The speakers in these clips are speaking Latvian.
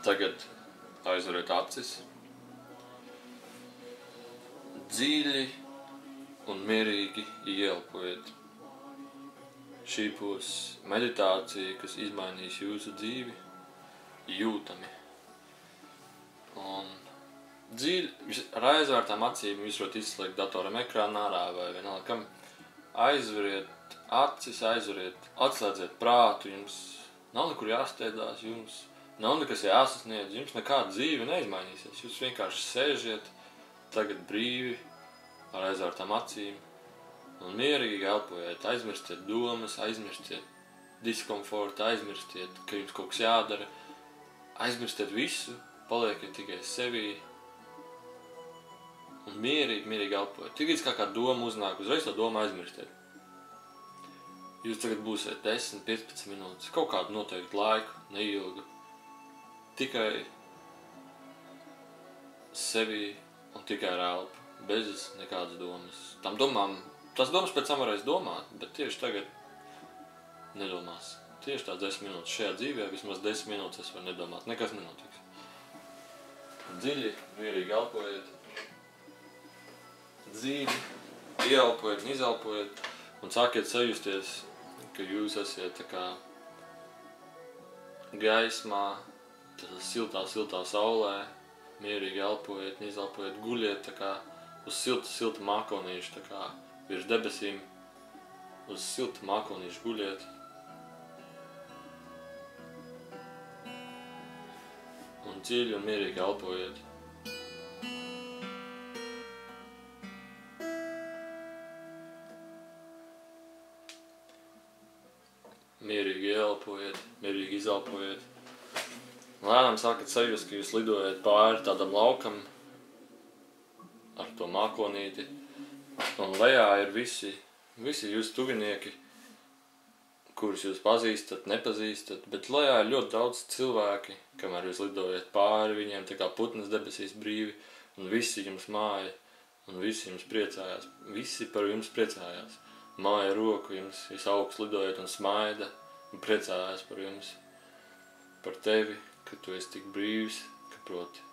Tagad aizveriet acis, dziļi un mierīgi ieelpojiet. Šī būs meditācija, kas izmainīs jūsu dzīvi jūtami. Un dziļi, ar aizvērtām acīm jūs varat izslēgt datoram ekrānu ārā vai vienalga kam. Aizveriet acis, atslēdziet prātu, jums nav nekur jāsteidzās, jums nav nekas jāsasniedz, jums nekāda dzīve neizmainīsies. Jūs vienkārši sēžiet tagad brīvi ar aizvērtām acīm un mierīgi elpojiet. Aizmirstiet domas, aizmirstiet diskomfortu, aizmirstiet, ka jums kaut kas jādara. Aizmirstiet visu, palieciet tikai sevī un mierīgi elpojiet. Tikai kā doma uznāk, uzreiz to domu aizmirstiet. Jūs tagad būsiet 10-15 minūtes, kaut kādu noteiktu laiku, neilgu. Tikai sevī un tikai ar elpu, bez nekādas domas. Tas domas pēc tam varēs domāt, bet tieši tagad nedomās. Tieši tās 10 minūtes šajā dzīvē, vismaz 10 minūtes es varu nedomāt, nekas nenotiks. Dziļi, mierīgi elpojiet. Dziļi, ieelpojiet un izelpojiet un sākiet sajusties, ka jūs esat tā kā gaismā, tas siltā saulē, mierīgi elpojiet un izelpojiet, guļiet tā kā uz silta mākonīša, tā kā virs debesīm, uz silta mākonīša guļiet. Un dziļi un mierīgi elpojiet. Mierīgi ieelpojiet, mierīgi izelpojiet. Lēnām sākat sajust, ka jūs lidojat pāri tādam laukam ar to mākonīti. Un lejā ir visi jūsu tuvinieki, kurus jūs pazīstat, nepazīstat, bet lejā ir ļoti daudz cilvēki, kamēr jūs lidojat pāri viņiem, tā kā putnas debesīs brīvi, un visi jums māja, un visi jums priecājās, visi par jums priecājās. Māja roku jums, jūs augsts lidojat un smaida, un priecājās par jums, par tevi, ka tu esi tik brīvs, ka proti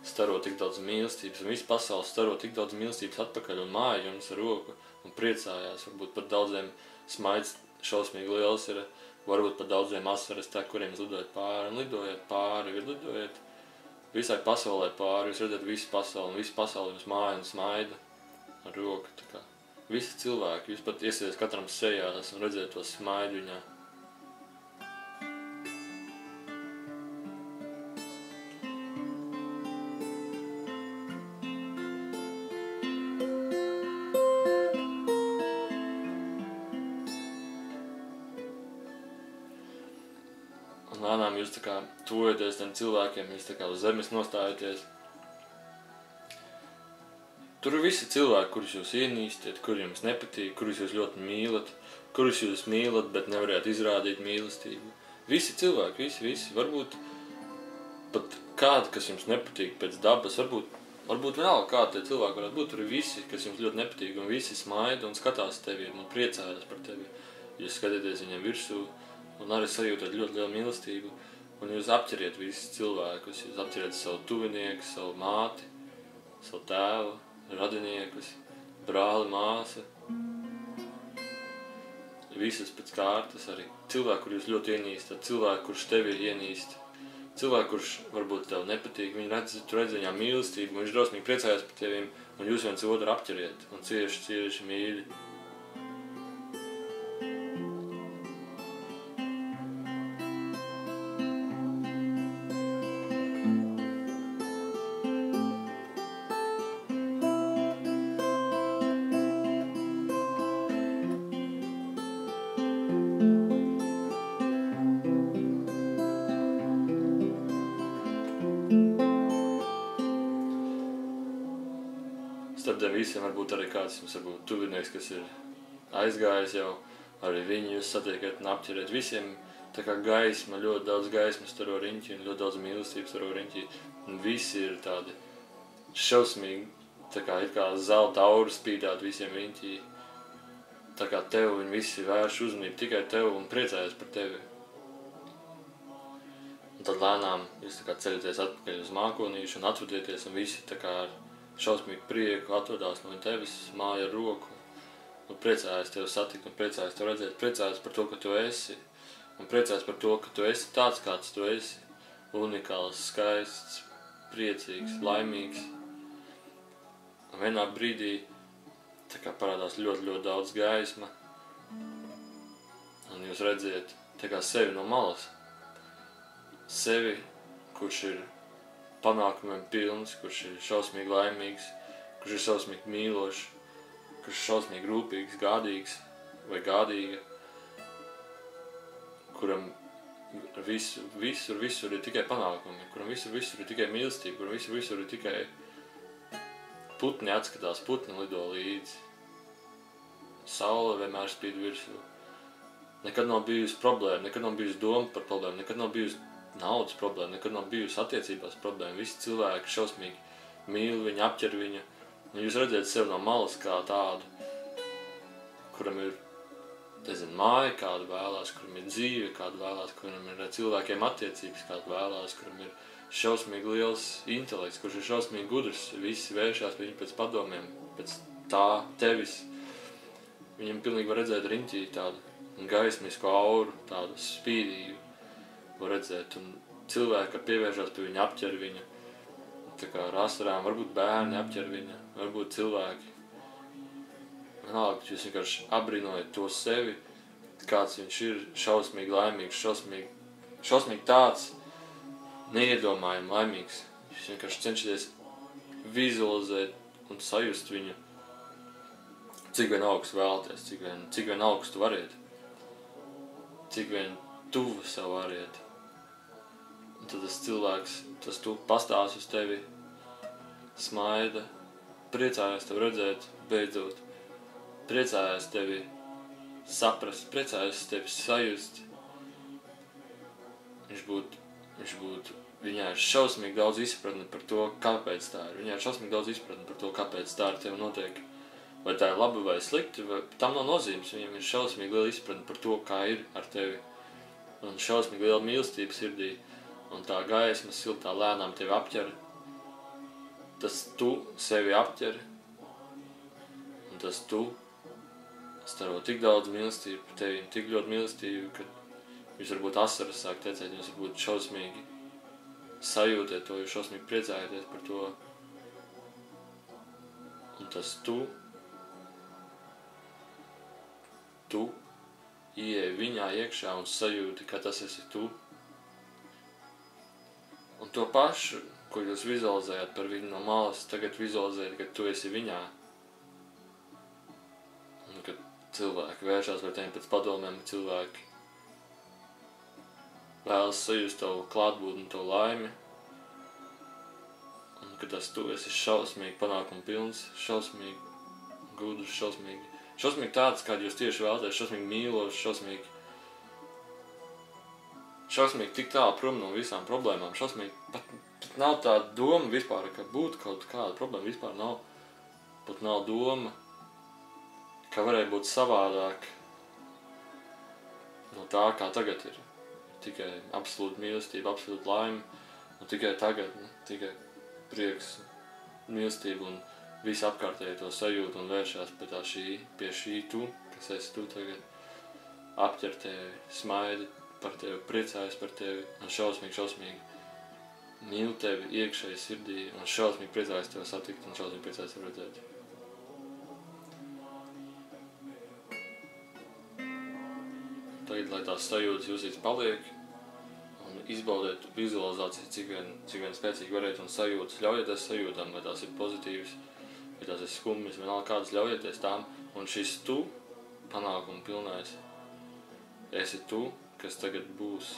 staro tik daudz mīlestības, un visa pasaule staro tik daudz mīlestības atpakaļ, un māja jums ar roku, un priecājās, varbūt pat daudziem smaids šausmīgi liels ir, varbūt pat daudziem asaras tā, kuriem jūs lidojat pāri, un lidojat pāri, lidojat visai pasaulē pāri, jūs redzat visu pasauli, un visu pasauli jums māja un smaida ar roku, tā kā. Visi cilvēki, jūs pat iesieties katram sejās un redzēt to smaidu viņā. Un lēnām jūs tā kā tuvojaties tiem cilvēkiem, jūs tā kā uz zemes nostājaties. Tur ir visi cilvēki, kurus jūs ienīstiet, kuri jums nepatīk, kurus jūs ļoti mīlat, kurus jūs mīlat, bet nevarētu izrādīt mīlestību. Visi cilvēki, visi. Varbūt pat kādi, kas jums nepatīk pēc dabas, varbūt vienalga kādi tie cilvēki varētu būt, tur ir visi, kas jums ļoti nepatīk, un visi smaida un skatās tevi un priecājas par tevi. Jūs skatieties viņiem virsū un arī sajūtat ļoti lielu mīlestību, un jūs apķeriet visus cilvēkus, jūs apķeriet savu tuvinieku, savu māti, savu tēvu, radiniekus, brāli, māsa, visas pēc kārtas arī. Cilvēki, kur jūs ļoti ienīstat, cilvēki, kurš tevi ienīst, cilvēki, kurš varbūt tev nepatīk, tu redz viņā mīlestību, viņš drausmīgi priecājās par teviem, un jūs viens otru apķeriet, un cieši mīļi. Starp tiem visiem varbūt arī kāds jums varbūt tuvinieks, kas ir aizgājis jau, arī viņi jūs satiekat un apķeriet. Visiem tā kā gaisma, ļoti daudz gaismas staro riņķī un ļoti daudz mīlestības staro riņķī. Un visi ir tādi šausmīgi, tā kā ir kā zelta aura spīdāt visiem riņķī. Tā kā tev viņi visi vērš uzmanību tikai tev un priecājas par tevi. Un tad lēnām jūs tā kā ceļaties atpakaļ uz mākonīšu un atvadieties, un visi tā kā ar šausmīgu prieku atvadās no tevis, māja ar roku, un priecājas tevi satikt, un priecājas tevi redzēt, priecājas par to, ka tu esi, un priecājas par to, ka tu esi tāds, kāds tu esi, unikāls, skaists, priecīgs, laimīgs. Un vienā brīdī tā kā parādās ļoti, ļoti daudz gaisma, un jūs redziet tā kā sevi no malas. Sevi, kurš ir panākumiem pilns, kurš ir šausmīgi laimīgs, kurš ir šausmīgi mīlošs, kurš ir šausmīgi rūpīgs, gādīgs vai gādīga, kuram visur ir tikai panākumi, kuram visur ir tikai mīlestība, kuram visur ir tikai putni atskatās, putni lido līdzi. Saule vienmēr spīd virsū. Nekad nav bijusi problēma, nekad nav bijusi doma par problēmu, nekad nav bijusi naudas problēma, nekad nav bijusi attiecībās problēma. Visi cilvēki šausmīgi mīl viņu, apķer viņu. Un jūs redzat sevi no malas kā tādu, kuram ir, māja kādu vēlās, kuram ir dzīve kādu vēlās, kuram ir cilvēkiem attiecības kādu vēlās, kuram ir šausmīgi liels intelekts, kurš ir šausmīgi gudrs. Visi vēršās viņu pēc padomiem, pēc tā tevis. Viņam pilnīgi var redzēt riņķī tādu gaismisku auru, tādu spīdīgu. Var redzēt, un cilvēki pievēršās pie viņa, apķer viņu, tā kā ar asarām, varbūt bērni apķer viņu, varbūt cilvēki. Vienalga, jūs vienkārši apbrīnojat to sevi, kāds viņš ir, šausmīgi laimīgs, šausmīgi tāds, neiedomājami laimīgs. Jūs vienkārši cenšaties vizualizēt un sajust viņu, cik vien augstu vēlaties, cik vien augstu variet, cik vien tuvu sev variet. Un tad tas cilvēks, tas tu pastāst uz tevi, smaida, priecājās tevi redzēt, beidzot, priecājās tevi saprast, priecājās tevi sajust. Viņā ir šausmīgi daudz izpratni par to, kāpēc tā ir. Viņā ir šausmīgi daudz izpratni par to, kāpēc tā ar tevi notiek. Vai tā ir labi vai slikti, vai tam nav nozīmes. Viņam ir šausmīgi liela izpratni par to, kā ir ar tevi. Un šausmīgi liela mīlestība sirdī. Un tā gaisma siltā lēnām tevi apķer. Tas tu sevi apķer. Un tas tu staro tik daudz mīlestību par tevi, tik ļoti mīlestību, ka jūs varbūt asaras sāk tecēt, jūs varbūt šausmīgi sajūtiet to, jūs šausmīgi priecājaties par to. Un tas tu ieej viņā iekšā un sajūti, ka tas esi tu. Un to pašu, ko jūs vizualizējat par viņu no malas, tagad vizualizējat, ka tu esi viņā. Un kad cilvēki vēršās par tevi pēc padomēm, cilvēki vēlas sajust tavu klātbūtni, tavu laimi. Un kad tas tu esi šausmīgi panākumu pilns, šausmīgi gudrs, šausmīgi tāds, kādu jūs tieši vēlaties, šausmīgi mīlošs, šausmīgi tik tālu prom no visām problēmām, šausmīgi pat nav tāda doma vispār, ka būtu kaut kāda problēma, vispār nav, pat nav doma, ka varēja būt savādāk no tā, kā tagad ir. Tikai absolūta mīlestība, absolūta laime, un tikai tagad, tikai prieks, mīlestība un visi apkārtēji to sajūt un vēršās pie šī tu, kas esi tu tagad, apķer tevi, smaidi par tevi, priecājas par tevi un šausmīgi mīl tevi iekšēji sirdī un šausmīgi priecājas tevi satikt un šausmīgi priecājas tevi redzēt. Tagad, lai tās sajūtas jūsīs paliek un izbaudiet vizualizāciju, cik vien spēcīgi variet un sajūtas, ļaujieties sajūtām, vai tās ir pozitīvas, vai tās ir skumjas, vienalga kādas, ļaujieties tām, un šis tu, panākumu pilnais, esi tu, kas tagad būs.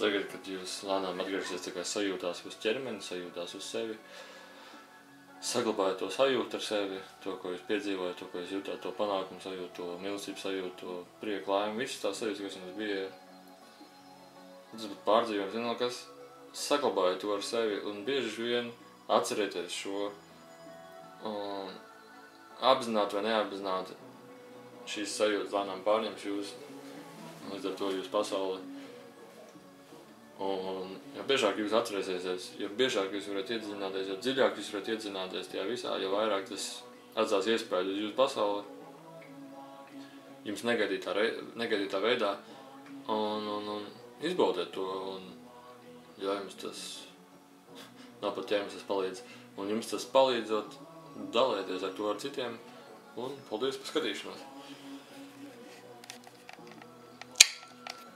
tagad, kad jūs lēnām atgriežaties tā kā sajūtās uz ķermeni, sajūtās uz sevi, saglabājat to sajūtu ar sevi, to, ko jūs piedzīvojat, to, ko jūs jūtāt, to panākumu sajūtu, to mīlestības sajūtu, to prieku, laimu, visas tās sajūtas, kas jums bija. Tas būtu pārdzīvojums, vienalga, kas saglabājat to ar sevi un bieži vien atcerieties šo apzināti vai neapzināti šīs sajūtas lēnām pārņems jūs, līdz ar to jūs pasauli. Un jo biežāk jūs atcerēsieties, jo biežāk jūs varat iedziļināties, jo dziļāk jūs varat iedziļināties tajā visā, jo vairāk tas atstās iespēju uz jūsu pasauli, jums negaidītā veidā, un izbaudiet to, un ja jums tas nav pat ķēmis, tas palīdz, un jums tas palīdzot, dalieties ar to ar citiem, un paldies par skatīšanos!